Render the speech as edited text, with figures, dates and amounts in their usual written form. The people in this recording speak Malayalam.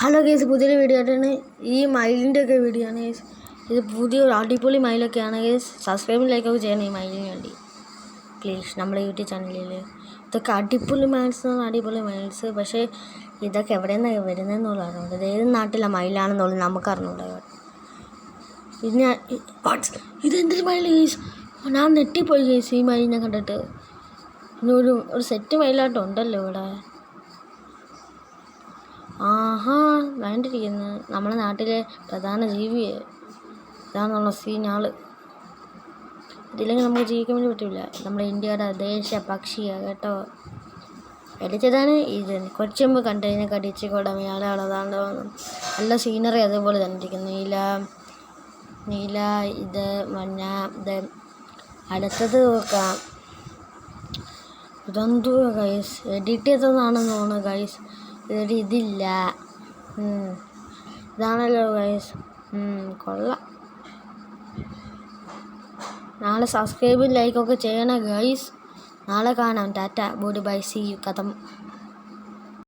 ഹലോ ഗേസ്, പുതിയൊരു വീഡിയോ ആയിട്ടാണ്. ഈ മയിലിൻ്റെ ഒക്കെ വീഡിയോ ആണ് ഗേസ്. ഇത് പുതിയൊരു അടിപൊളി മയിലൊക്കെയാണ് ഗേസ്. സബ്സ്ക്രൈബും ലൈക്കൊക്കെ ചെയ്യണം ഈ മയിലിന് വേണ്ടി പ്ലീസ്. നമ്മുടെ യൂട്യൂബ് ചാനലിൽ ഇതൊക്കെ അടിപൊളി മയിൽസ്, അടിപൊളി മയിൽസ്. പക്ഷേ ഇതൊക്കെ എവിടെ നിന്നാണ് വരുന്നതെന്നുള്ള അറിഞ്ഞൂടെ. ഇത് ഏത് നാട്ടിലെ മയിലാണെന്നുള്ളത് നമുക്ക് അറിഞ്ഞൂടെ. പിന്നെ ഇതെന്തൊരു മയിൽ ഗേസ്, ഞാൻ നെട്ടിപ്പോയി ഗേസ് ഈ മയിലിനെ കണ്ടിട്ട്. ഇനി ഒരു സെറ്റ് മയിലാട്ടമുണ്ടല്ലോ ഇവിടെ. ആഹാ, വേണ്ടിയിരിക്കുന്നു. നമ്മുടെ നാട്ടിലെ പ്രധാന ജീവിയെ ഇതാണെന്നുള്ള സീനാള്. ഇതില്ലെങ്കിൽ നമുക്ക് ജീവിക്കാൻ വേണ്ടി പറ്റില്ല. നമ്മുടെ ഇന്ത്യയുടെ ദേശീയ പക്ഷിയാണ് കേട്ടോ. എടുത്തതാണ് ഇത്. കുറച്ച് മുമ്പ് കണ്ടതിനെ കടിച്ച് കുടമയാളതാണ്ടോ നല്ല സീനറി അതേപോലെ തന്നെ ഇരിക്കുന്നു. നീല ഇത് മഞ്ഞ. ഇത് അടുത്തത് നോക്കാം. ഇതെന്തോ ഗൈസ്, എഡിറ്റ് ചെയ്തതാണെന്ന് തോന്നുന്നു ഗൈസ്. ഇതില്ല. ഇതാണല്ലോ ഗൈസ്. കൊള്ളാം. നാളെ സബ്സ്ക്രൈബും ലൈക്കൊക്കെ ചെയ്യണം ഗൈസ്. നാളെ കാണാം. ടാറ്റ, ബോഡി ബൈ, സി യു, കഥം.